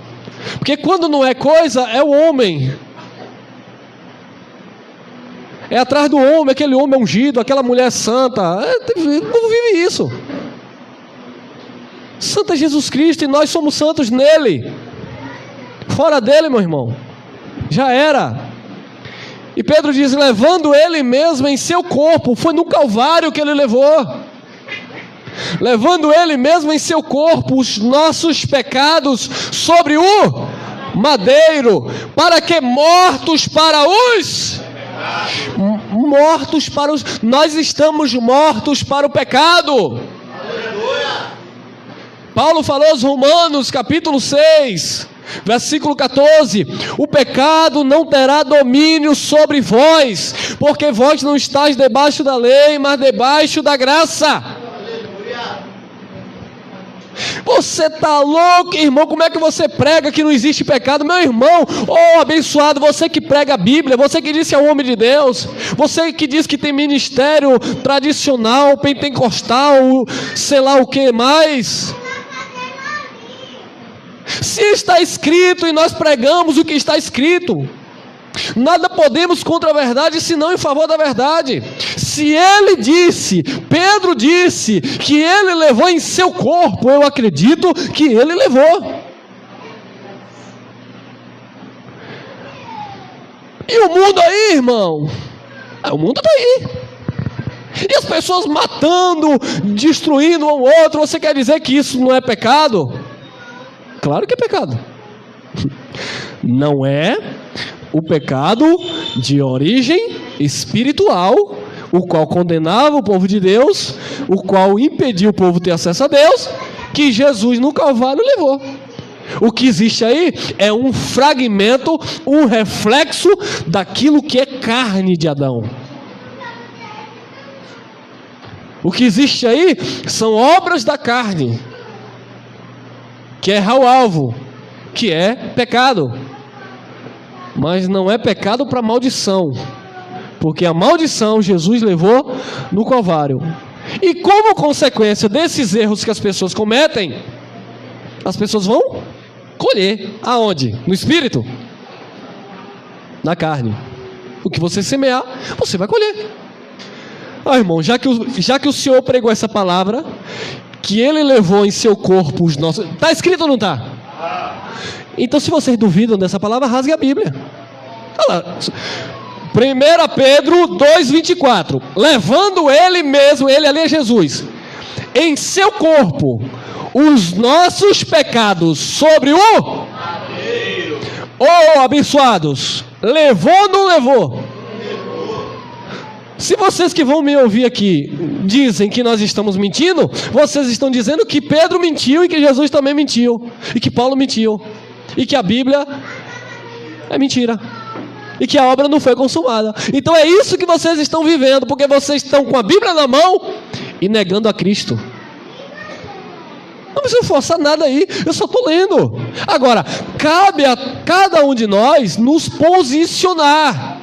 Porque quando não é coisa, é o homem. É atrás do homem, aquele homem ungido, aquela mulher santa. Não vive isso. Santo é Jesus Cristo e nós somos santos nele. Fora dele, meu irmão, já era. E Pedro diz, levando ele mesmo em seu corpo. Foi no Calvário que ele levou. Levando ele mesmo em seu corpo os nossos pecados sobre o madeiro, para que mortos para os... Nós estamos mortos para o pecado. Paulo falou aos Romanos capítulo 6, Versículo 14: o pecado não terá domínio sobre vós, porque vós não estáis debaixo da lei, mas debaixo da graça. Você está louco, irmão? Como é que você prega que não existe pecado? Meu irmão, oh abençoado, você que prega a Bíblia, você que diz que é um homem de Deus, você que diz que tem ministério tradicional, pentecostal, sei lá o que mais. Se está escrito e nós pregamos o que está escrito, nada podemos contra a verdade, senão em favor da verdade. Se ele disse, Pedro disse, que ele levou em seu corpo, eu acredito que ele levou. E o mundo aí, irmão? O mundo está aí. E as pessoas matando, destruindo um ao outro. Você quer dizer que isso não é pecado? Claro que é pecado. Não é o pecado de origem espiritual, o qual condenava o povo de Deus, o qual impedia o povo de ter acesso a Deus, que Jesus no Calvário levou. O que existe aí é um fragmento, um reflexo daquilo que é carne de Adão. O que existe aí são obras da carne, que é o alvo, que é pecado. Mas não é pecado para maldição, porque a maldição Jesus levou no Calvário. E como consequência desses erros que as pessoas cometem, as pessoas vão colher. Aonde? No espírito? Na carne. O que você semear, você vai colher. Irmão, já que o Senhor pregou essa palavra, que Ele levou em seu corpo os nossos... Está escrito ou não está? Então, se vocês duvidam dessa palavra, rasgue a Bíblia. Olha lá. 1 Pedro 2,24. Levando Ele mesmo, Ele ali é Jesus, em seu corpo, os nossos pecados sobre o... Oh, abençoados, levou ou não levou? Se vocês que vão me ouvir aqui dizem que nós estamos mentindo, vocês estão dizendo que Pedro mentiu e que Jesus também mentiu, e que Paulo mentiu, e que a Bíblia é mentira, e que a obra não foi consumada. Então é isso que vocês estão vivendo, porque vocês estão com a Bíblia na mão e negando a Cristo. Não precisa forçar nada aí, eu só estou lendo. Agora, cabe a cada um de nós nos posicionar.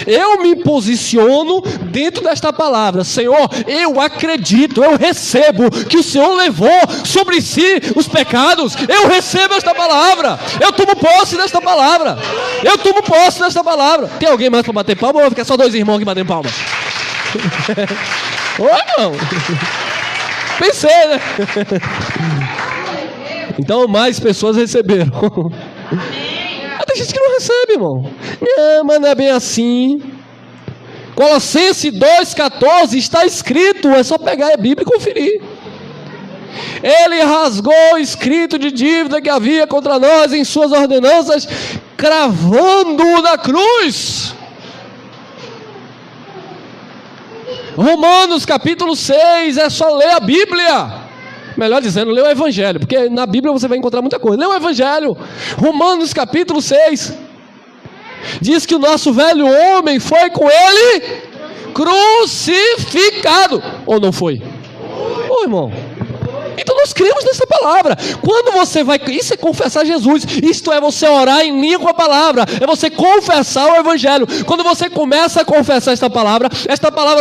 Eu me posiciono dentro desta palavra. Senhor, eu acredito, eu recebo que o Senhor levou sobre si os pecados. Eu recebo esta palavra. Eu tomo posse desta palavra. Eu tomo posse desta palavra. Tem alguém mais para bater palma ou vai ficar só dois irmãos que batem palma? Oi, não. Pensei, né? Então mais pessoas receberam. Tem gente que não recebe, irmão. Não, mas não é bem assim. Colossenses 2,14 está escrito. É só pegar a Bíblia e conferir. Ele rasgou o escrito de dívida que havia contra nós em suas ordenanças, cravando-o na cruz. Romanos capítulo 6. É só ler a Bíblia. Melhor dizendo, lê o Evangelho, porque na Bíblia você vai encontrar muita coisa. Lê o Evangelho. Romanos capítulo 6 diz que o nosso velho homem foi com ele crucificado. Ou não foi? Ô, irmão, então nós cremos nessa palavra. Quando você vai, isso é confessar Jesus. Isto é você orar em linha com a palavra. É você confessar o Evangelho. Quando você começa a confessar esta palavra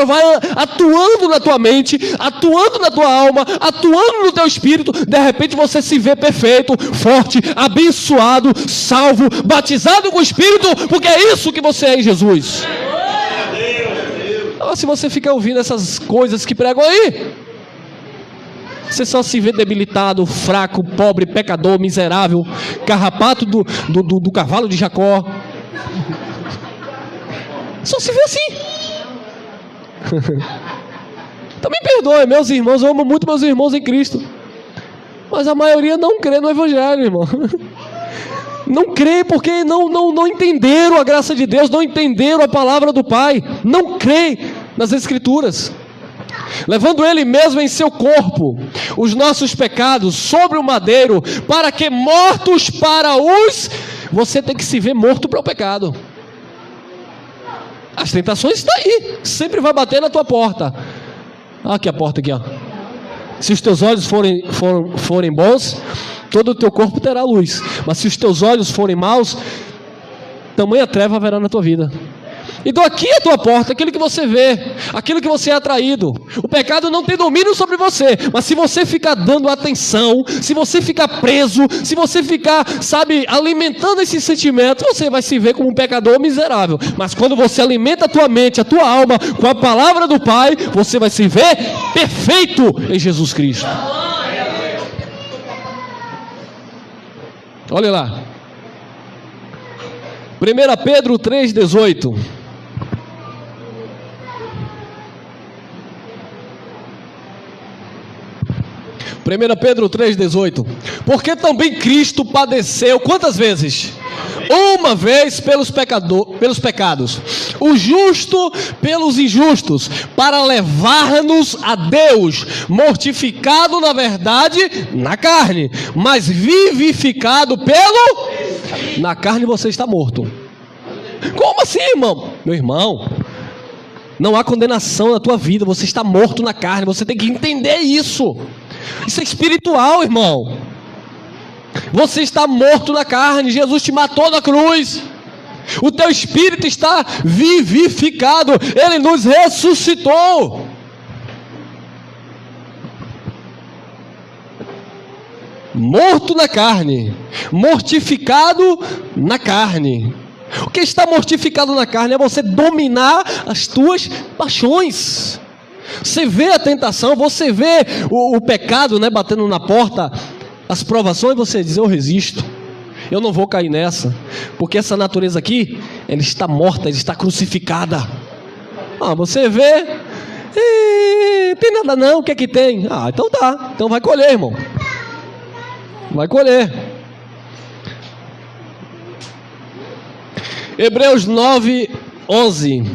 vai atuando na tua mente, atuando na tua alma, atuando no teu espírito. De repente você se vê perfeito, forte, abençoado, salvo, batizado com o Espírito, porque é isso que você é em Jesus. Então, se você fica ouvindo essas coisas que pregam aí, você só se vê debilitado, fraco, pobre, pecador, miserável, carrapato do cavalo de Jacó. Só se vê assim. Então me perdoe, meus irmãos, eu amo muito meus irmãos em Cristo, mas a maioria não crê no Evangelho, irmão. Não crê porque não entenderam a graça de Deus, não entenderam a palavra do Pai, não crê nas Escrituras. levando Ele mesmo em seu corpo os nossos pecados sobre o madeiro, para que mortos para os... Você tem que se ver morto para o pecado. As tentações estão aí, sempre vai bater na tua porta. Aqui a porta aqui, ó. Se os teus olhos forem bons, todo o teu corpo terá luz. Mas se os teus olhos forem maus, tamanha treva haverá na tua vida. Então aqui é a tua porta, aquilo que você vê, aquilo que você é atraído. O pecado não tem domínio sobre você, mas se você ficar dando atenção, se você ficar preso, se você ficar, alimentando esse sentimento, você vai se ver como um pecador miserável. Mas quando você alimenta a tua mente, a tua alma com a palavra do Pai, você vai se ver perfeito em Jesus Cristo. Olha lá, 1 Pedro 3,18. 1 Pedro 3,18. Porque também Cristo padeceu, quantas vezes? Uma vez pelos pecados, o justo pelos injustos, para levar-nos a Deus, mortificado na verdade na carne, mas vivificado pelo... Na carne você está morto. Como assim, irmão? Meu irmão, não há condenação na tua vida, você está morto na carne, você tem que entender isso. Isso é espiritual, irmão. Você está morto na carne, Jesus te matou na cruz. O teu espírito está vivificado, Ele nos ressuscitou. Morto na carne, mortificado na carne. O que está mortificado na carne é você dominar as tuas paixões. Você vê a tentação, você vê o pecado, batendo na porta, as provações, você diz: eu resisto, eu não vou cair nessa, porque essa natureza aqui, ela está morta, ela está crucificada. Você vê, tem nada não, o que é que tem? Então tá, então vai colher, irmão, vai colher. Hebreus 9:11,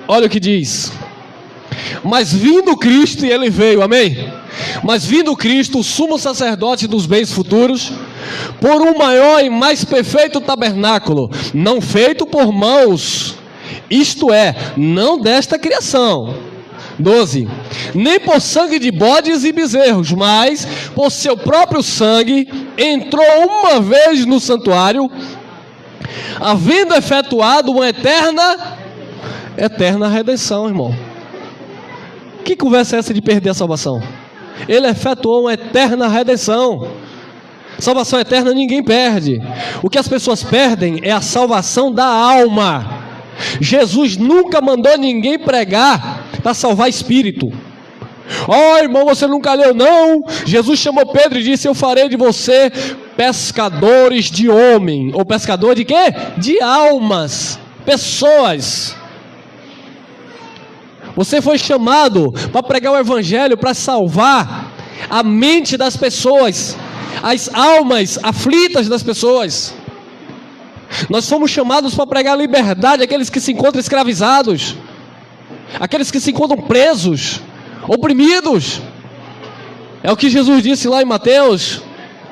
olha o que diz: mas vindo Cristo, e Ele veio, amém? Mas vindo Cristo, o sumo sacerdote dos bens futuros, por um maior e mais perfeito tabernáculo, não feito por mãos, isto é, não desta criação. 12. Nem por sangue de bodes e bezerros, mas por seu próprio sangue, entrou uma vez no santuário, havendo efetuado uma eterna redenção, irmão. Que conversa é essa de perder a salvação? Ele efetuou uma eterna redenção. Salvação eterna ninguém perde. O que as pessoas perdem é a salvação da alma. Jesus nunca mandou ninguém pregar para salvar espírito. Irmão, você nunca leu não? Jesus chamou Pedro e disse: eu farei de você pescadores de homem. Ou pescador de quê? De almas, pessoas. Você foi chamado para pregar o evangelho, para salvar a mente das pessoas, as almas aflitas das pessoas. Nós fomos chamados para pregar a liberdade àqueles que se encontram escravizados, aqueles que se encontram presos, oprimidos. É o que Jesus disse lá em Mateus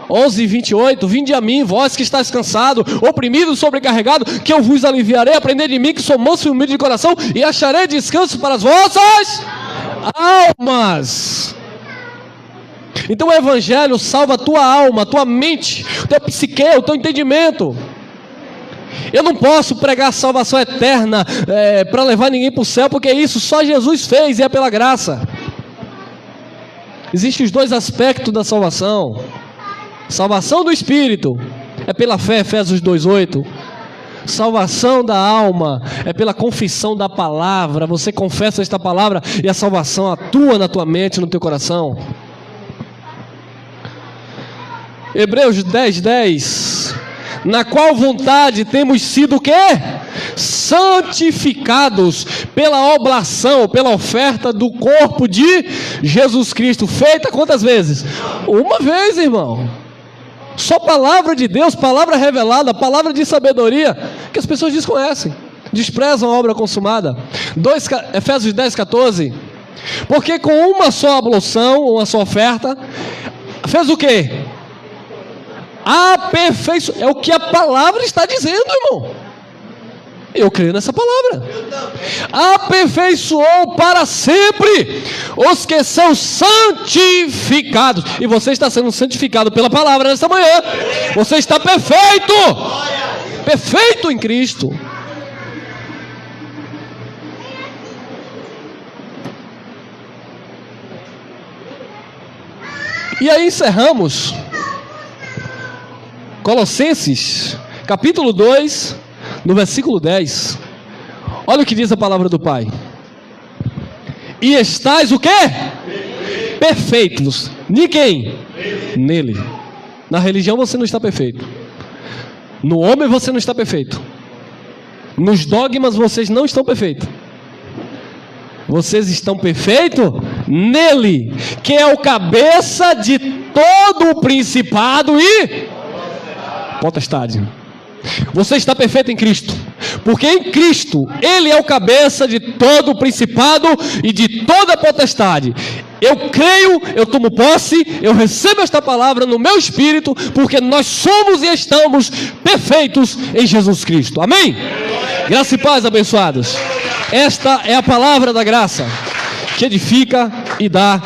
11:28, vinde a mim, vós que estáis cansado, oprimido, sobrecarregado, que eu vos aliviarei. Aprendei de mim, que sou manso e humilde de coração, e acharei descanso para as vossas almas. Então o evangelho salva a tua alma, a tua mente, o teu psique, o teu entendimento. Eu não posso pregar salvação eterna para levar ninguém para o céu, porque isso só Jesus fez e é pela graça. Existem os dois aspectos da salvação. Salvação do espírito é pela fé, Efésios 2:8. Salvação da alma é pela confissão da palavra. Você confessa esta palavra e a salvação atua na tua mente, no teu coração. Hebreus 10:10. Na qual vontade temos sido o quê? Santificados pela oblação, pela oferta do corpo de Jesus Cristo, feita quantas vezes? Uma vez, irmão. Só palavra de Deus, palavra revelada, palavra de sabedoria, que as pessoas desconhecem, desprezam a obra consumada. Efésios 10:14. Porque com uma só ablução, uma só oferta, fez o quê? Aperfeiçoou. É o que a palavra está dizendo, irmão. Eu creio nessa palavra. Aperfeiçoou para sempre os que são santificados. E você está sendo santificado pela palavra nesta manhã. Você está perfeito. Perfeito em Cristo. E aí encerramos Colossenses, capítulo 2, no versículo 10. Olha o que diz a palavra do Pai. E estais o quê? Perfeitos. De quem? Nele. Na religião você não está perfeito. No homem você não está perfeito. Nos dogmas vocês não estão perfeitos. Vocês estão perfeitos nele, que é o cabeça de todo o principado e potestade. Você está perfeito em Cristo, porque em Cristo Ele é o cabeça de todo o principado e de toda a potestade. Eu creio, eu tomo posse, eu recebo esta palavra no meu espírito, porque nós somos e estamos perfeitos em Jesus Cristo. Amém? Graça e paz, abençoados. Esta é a palavra da graça, que edifica e dá